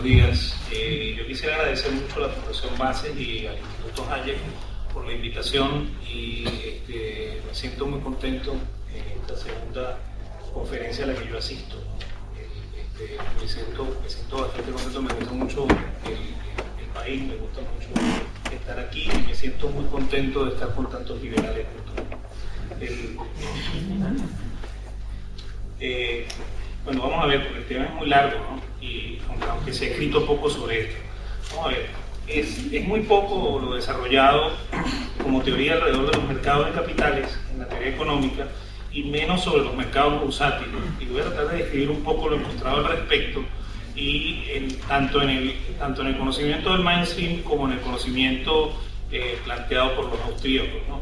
días. Yo quisiera agradecer mucho a la Fundación Bases y al Instituto Hayek por la invitación y me siento muy contento en esta segunda conferencia a la que yo asisto. Me siento bastante contento, me gusta mucho el país, me gusta mucho estar aquí y me siento muy contento de estar con tantos liberales juntos. Bueno, vamos a ver, porque el tema es muy largo, ¿no? Y aunque se ha escrito poco sobre esto. Vamos a ver, es muy poco lo desarrollado como teoría alrededor de los mercados de capitales en la teoría económica y menos sobre los mercados bursátiles. Y voy a tratar de describir un poco lo encontrado al respecto y tanto en el conocimiento del mainstream como en el conocimiento planteado por los austríacos, ¿no?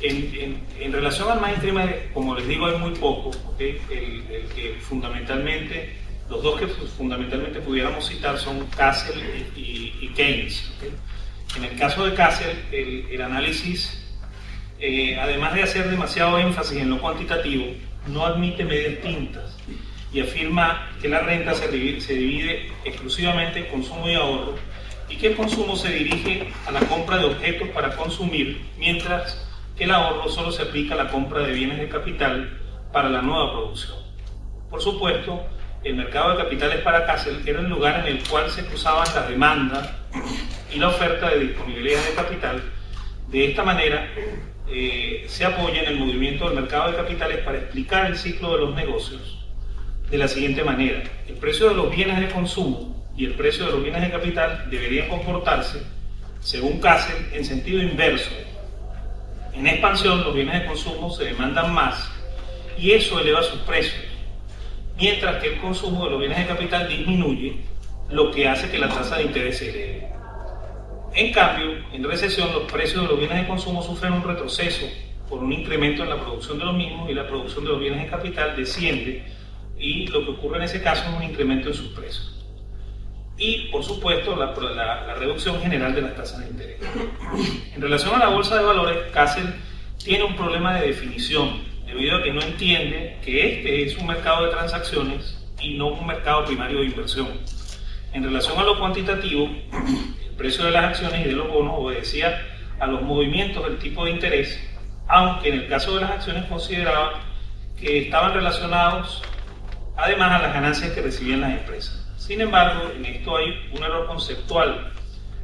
En relación al mainstream, como les digo, hay muy poco, ¿okay? Los dos que fundamentalmente pudiéramos citar son Castle y Keynes, ¿okay? En el caso de Castle, el análisis, además de hacer demasiado énfasis en lo cuantitativo, no admite medias tintas y afirma que la renta se divide exclusivamente en consumo y ahorro y que el consumo se dirige a la compra de objetos para consumir, mientras que el ahorro solo se aplica a la compra de bienes de capital para la nueva producción. Por supuesto, el mercado de capitales para Castle era el lugar en el cual se cruzaban la demanda y la oferta de disponibilidad de capital. De esta manera, se apoya en el movimiento del mercado de capitales para explicar el ciclo de los negocios de la siguiente manera. El precio de los bienes de consumo y el precio de los bienes de capital deberían comportarse, según Castle, en sentido inverso. En expansión, los bienes de consumo se demandan más y eso eleva sus precios, mientras que el consumo de los bienes de capital disminuye, lo que hace que la tasa de interés se eleve. En cambio, en recesión, los precios de los bienes de consumo sufren un retroceso por un incremento en la producción de los mismos y la producción de los bienes de capital desciende y lo que ocurre en ese caso es un incremento en sus precios. Y, por supuesto, la reducción general de las tasas de interés. En relación a la bolsa de valores, Castle tiene un problema de definición, debido a que no entiende que este es un mercado de transacciones y no un mercado primario de inversión. En relación a lo cuantitativo, el precio de las acciones y de los bonos obedecía a los movimientos del tipo de interés, aunque en el caso de las acciones consideraba que estaban relacionados además a las ganancias que recibían las empresas. Sin embargo, en esto hay un error conceptual,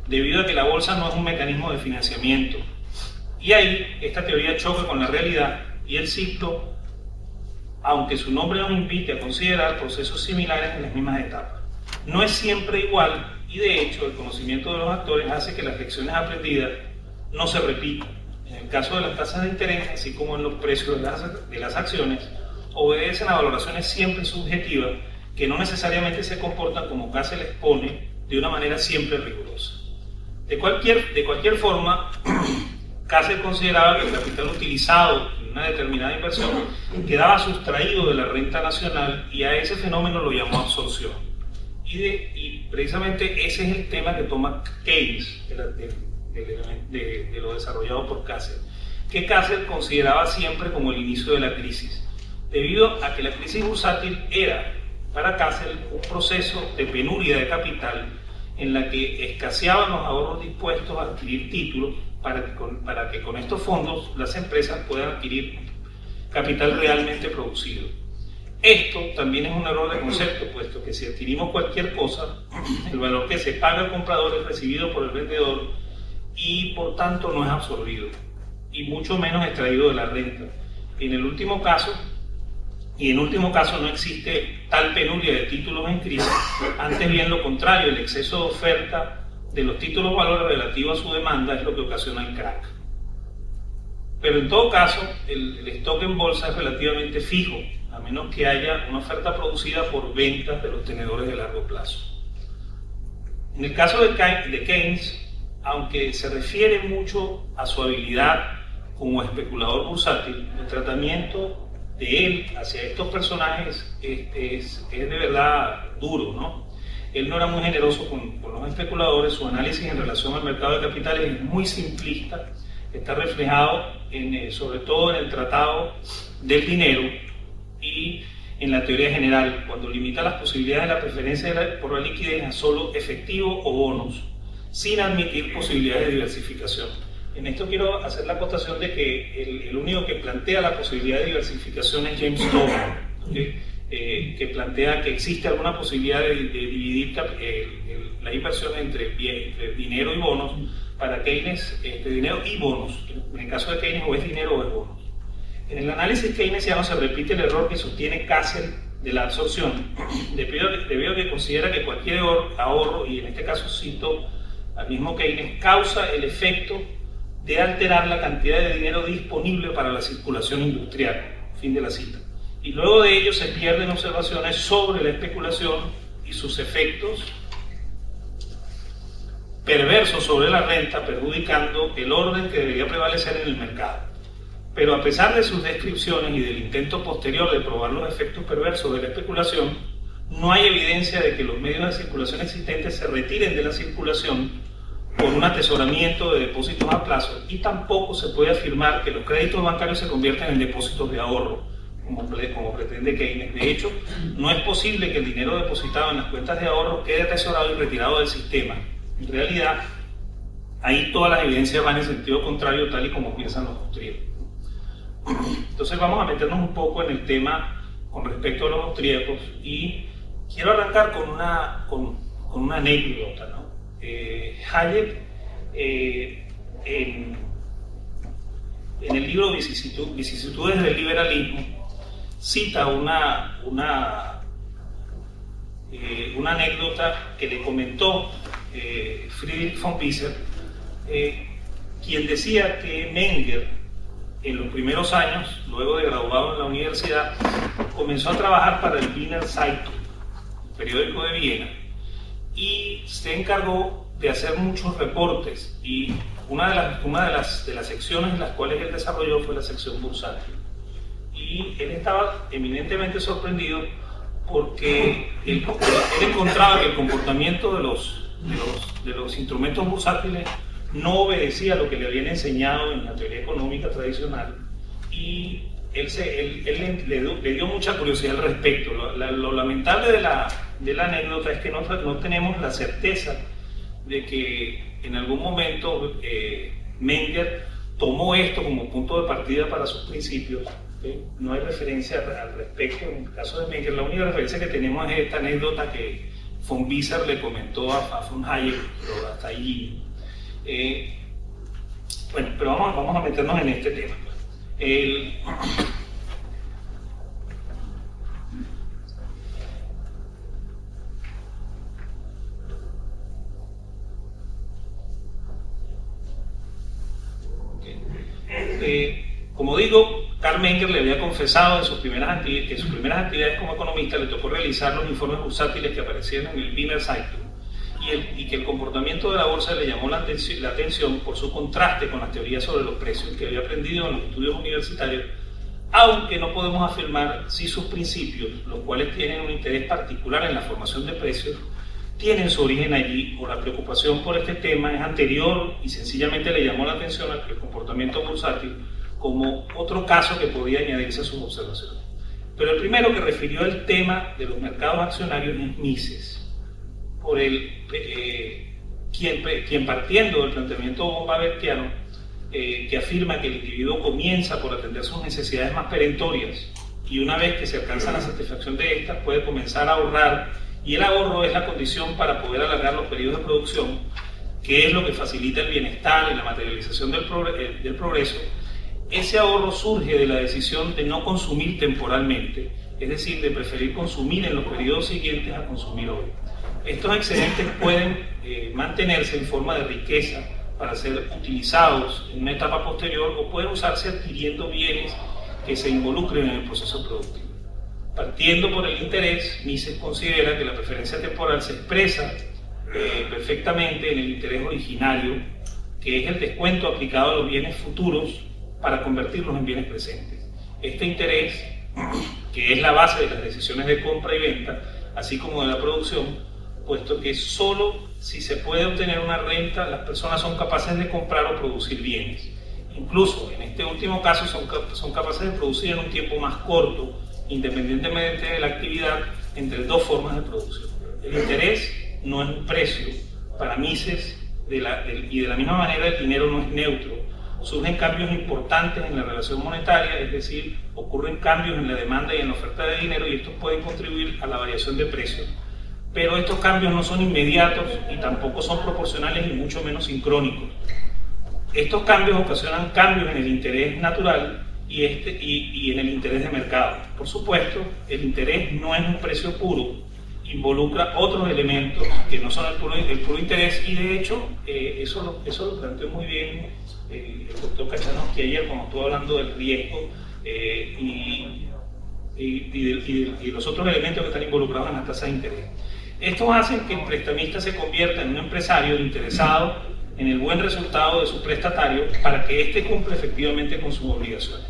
debido a que la bolsa no es un mecanismo de financiamiento. Y ahí esta teoría choca con la realidad y el ciclo, aunque su nombre nos invite a considerar procesos similares en las mismas etapas. No es siempre igual y de hecho el conocimiento de los actores hace que las lecciones aprendidas no se repitan. En el caso de las tasas de interés, así como en los precios de las acciones, obedecen a valoraciones siempre subjetivas que no necesariamente se comportan como Castle expone de una manera siempre rigurosa. De cualquier forma, Castle consideraba que el capital utilizado en una determinada inversión quedaba sustraído de la renta nacional y a ese fenómeno lo llamó absorción. Y precisamente ese es el tema que toma Keynes de lo desarrollado por Castle, que Castle consideraba siempre como el inicio de la crisis, debido a que la crisis bursátil era para Castle un proceso de penuria de capital en la que escaseaban los ahorros dispuestos a adquirir títulos para que con estos fondos las empresas puedan adquirir capital realmente producido. Esto también es un error de concepto, puesto que si adquirimos cualquier cosa, el valor que se paga al comprador es recibido por el vendedor y por tanto no es absorbido, y mucho menos extraído de la renta. En último caso no existe tal penuria de títulos en crisis, antes bien lo contrario, el exceso de oferta de los títulos valores relativo a su demanda es lo que ocasiona el crack. Pero en todo caso, el stock en bolsa es relativamente fijo, a menos que haya una oferta producida por ventas de los tenedores de largo plazo. En el caso de Keynes, aunque se refiere mucho a su habilidad como especulador bursátil, el tratamiento de él hacia estos personajes es de verdad duro, ¿no? Él no era muy generoso con los especuladores, su análisis en relación al mercado de capitales es muy simplista, está reflejado sobre todo en el Tratado del Dinero y en la teoría general, cuando limita las posibilidades de la preferencia por la liquidez a solo efectivo o bonos, sin admitir posibilidades de diversificación. En esto quiero hacer la acotación de que el único que plantea la posibilidad de diversificación es James Tobin, ¿okay? Que plantea que existe alguna posibilidad de dividir la inversión entre dinero y bonos. Para Keynes, dinero y bonos. En el caso de Keynes, o es dinero o es bonos. En el análisis keynesiano se repite el error que sostiene Castle de la absorción, debido a que considera que cualquier ahorro, y en este caso cito al mismo Keynes, causa el efecto de alterar la cantidad de dinero disponible para la circulación industrial. Fin de la cita. Y luego de ello se pierden observaciones sobre la especulación y sus efectos perversos sobre la renta, perjudicando el orden que debería prevalecer en el mercado. Pero a pesar de sus descripciones y del intento posterior de probar los efectos perversos de la especulación, no hay evidencia de que los medios de circulación existentes se retiren de la circulación por un atesoramiento de depósitos a plazo, y tampoco se puede afirmar que los créditos bancarios se conviertan en depósitos de ahorro, como pretende Keynes. De hecho, no es posible que el dinero depositado en las cuentas de ahorro quede atesorado y retirado del sistema. En realidad, ahí todas las evidencias van en sentido contrario, tal y como piensan los austríacos. Entonces vamos a meternos un poco en el tema con respecto a los austríacos, y quiero arrancar con una anécdota, ¿no? Hayek, en el libro Vicisitudes del liberalismo, cita una anécdota que le comentó Friedrich von Wieser, quien decía que Menger, en los primeros años, luego de graduado en la universidad, comenzó a trabajar para el Wiener Zeitung, el periódico de Viena, y se encargó de hacer muchos reportes, y una de las secciones en las cuales él desarrolló fue la sección bursátil. Y él estaba eminentemente sorprendido porque él encontraba que el comportamiento de los instrumentos bursátiles no obedecía a lo que le habían enseñado en la teoría económica tradicional, y él le dio mucha curiosidad al respecto. Lo lamentable de la anécdota es que no tenemos la certeza de que en algún momento Menger tomó esto como punto de partida para sus principios. ¿Okay? No hay referencia al respecto. En el caso de Menger, la única referencia que tenemos es esta anécdota que von Wieser le comentó a von Hayek, pero hasta allí. Bueno, pero vamos a meternos en este tema. Como digo, Karl Menger le había confesado que sus primeras actividades como economista le tocó realizar los informes bursátiles que aparecían en el Wiener Zeitung, y que el comportamiento de la bolsa le llamó la atención por su contraste con las teorías sobre los precios que había aprendido en los estudios universitarios, aunque no podemos afirmar si sus principios, los cuales tienen un interés particular en la formación de precios, tienen su origen allí, o la preocupación por este tema es anterior y sencillamente le llamó la atención al comportamiento bursátil como otro caso que podía añadirse a sus observaciones. Pero el primero que refirió el tema de los mercados accionarios es Mises, por quien partiendo del planteamiento bombavertiano, que afirma que el individuo comienza por atender sus necesidades más perentorias, y una vez que se alcanza la satisfacción de estas puede comenzar a ahorrar, y el ahorro es la condición para poder alargar los periodos de producción, que es lo que facilita el bienestar y la materialización del progreso. Ese ahorro surge de la decisión de no consumir temporalmente, es decir, de preferir consumir en los periodos siguientes a consumir hoy. Estos excedentes pueden mantenerse en forma de riqueza para ser utilizados en una etapa posterior, o pueden usarse adquiriendo bienes que se involucren en el proceso productivo. Partiendo por el interés, Mises considera que la preferencia temporal se expresa perfectamente en el interés originario, que es el descuento aplicado a los bienes futuros para convertirlos en bienes presentes. Este interés, que es la base de las decisiones de compra y venta, así como de la producción, puesto que solo si se puede obtener una renta, las personas son capaces de comprar o producir bienes. Incluso en este último caso son capaces de producir en un tiempo más corto independientemente de la actividad, entre dos formas de producción. El interés no es un precio para Mises y de la misma manera el dinero no es neutro. Surgen cambios importantes en la relación monetaria, es decir, ocurren cambios en la demanda y en la oferta de dinero y estos pueden contribuir a la variación de precios. Pero estos cambios no son inmediatos y tampoco son proporcionales y mucho menos sincrónicos. Estos cambios ocasionan cambios en el interés natural y en el interés de mercado. Por supuesto, el interés no es un precio puro, involucra otros elementos que no son el puro interés y de hecho eso lo planteó muy bien el doctor Kachanowski ayer cuando estuvo hablando del riesgo y los otros elementos que están involucrados en la tasa de interés. Estos hacen que el prestamista se convierta en un empresario interesado en el buen resultado de su prestatario para que éste cumpla efectivamente con sus obligaciones.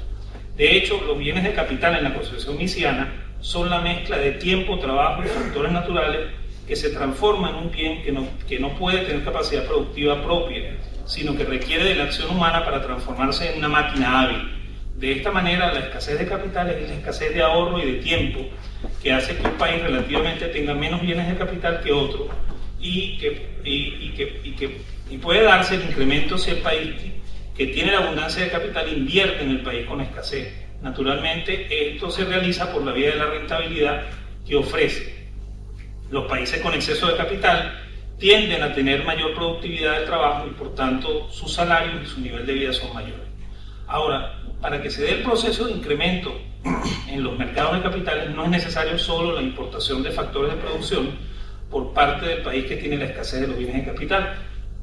De hecho, los bienes de capital en la concepción miesiana son la mezcla de tiempo, trabajo y factores naturales que se transforman en un bien que no puede tener capacidad productiva propia, sino que requiere de la acción humana para transformarse en una máquina hábil. De esta manera, la escasez de capitales es la escasez de ahorro y de tiempo que hace que un país relativamente tenga menos bienes de capital que otro y puede darse el incremento si el país que tiene la abundancia de capital invierte en el país con escasez. Naturalmente, esto se realiza por la vía de la rentabilidad que ofrece. Los países con exceso de capital tienden a tener mayor productividad del trabajo y por tanto sus salarios y su nivel de vida son mayores. Ahora, para que se dé el proceso de incremento en los mercados de capitales no es necesario solo la importación de factores de producción por parte del país que tiene la escasez de los bienes de capital.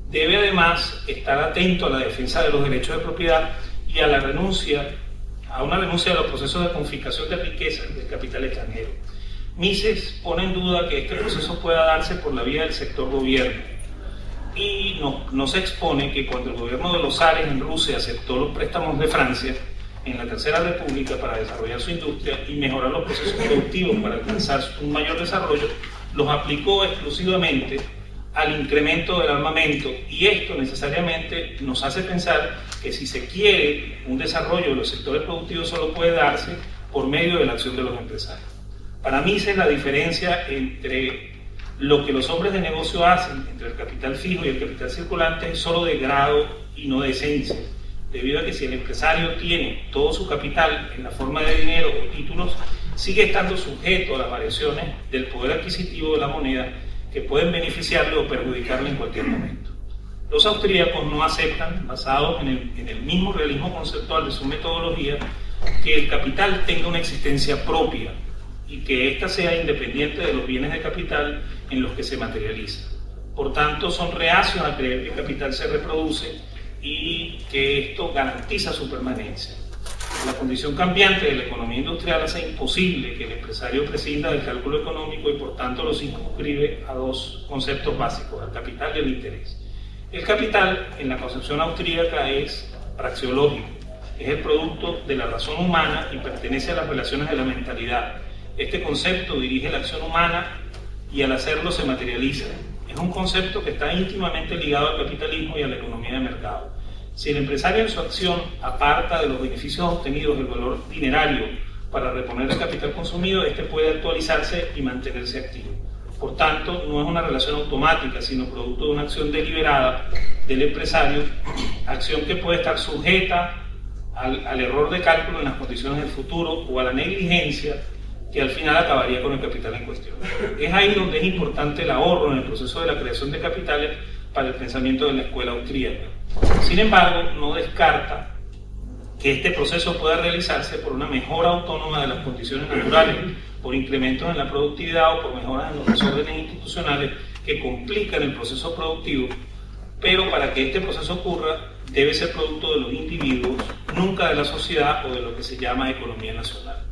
Debe además estar atento a la defensa de los derechos de propiedad y a una renuncia de los procesos de confiscación de riquezas del capital extranjero. Mises pone en duda que este proceso pueda darse por la vía del sector gobierno y no se expone que cuando el gobierno de los zares en Rusia aceptó los préstamos de Francia en la Tercera República para desarrollar su industria y mejorar los procesos productivos para alcanzar un mayor desarrollo, los aplicó exclusivamente al incremento del armamento y esto necesariamente nos hace pensar que si se quiere un desarrollo de los sectores productivos solo puede darse por medio de la acción de los empresarios. Para mí esa es la diferencia entre lo que los hombres de negocio hacen entre el capital fijo y el capital circulante es solo de grado y no de esencia, debido a que si el empresario tiene todo su capital en la forma de dinero o títulos, sigue estando sujeto a las variaciones del poder adquisitivo de la moneda que pueden beneficiarle o perjudicarle en cualquier momento. Los austríacos no aceptan, basados en el mismo realismo conceptual de su metodología, que el capital tenga una existencia propia y que ésta sea independiente de los bienes de capital en los que se materializa. Por tanto, son reacios a creer que el capital se reproduce y que esto garantiza su permanencia. La condición cambiante de la economía industrial hace imposible que el empresario prescinda del cálculo económico y por tanto lo circunscribe a dos conceptos básicos, el capital y el interés. El capital, en la concepción austríaca, es praxeológico, es el producto de la razón humana y pertenece a las relaciones de la mentalidad. Este concepto dirige la acción humana y al hacerlo se materializa. Es un concepto que está íntimamente ligado al capitalismo y a la economía de mercado. Si el empresario en su acción aparta de los beneficios obtenidos el valor dinerario para reponer el capital consumido, este puede actualizarse y mantenerse activo. Por tanto, no es una relación automática, sino producto de una acción deliberada del empresario, acción que puede estar sujeta al error de cálculo en las condiciones del futuro o a la negligencia que al final acabaría con el capital en cuestión. Es ahí donde es importante el ahorro en el proceso de la creación de capitales para el pensamiento de la escuela austríaca. Sin embargo, no descarta que este proceso pueda realizarse por una mejora autónoma de las condiciones naturales, por incrementos en la productividad o por mejoras en los desórdenes institucionales que complican el proceso productivo, pero para que este proceso ocurra debe ser producto de los individuos, nunca de la sociedad o de lo que se llama economía nacional.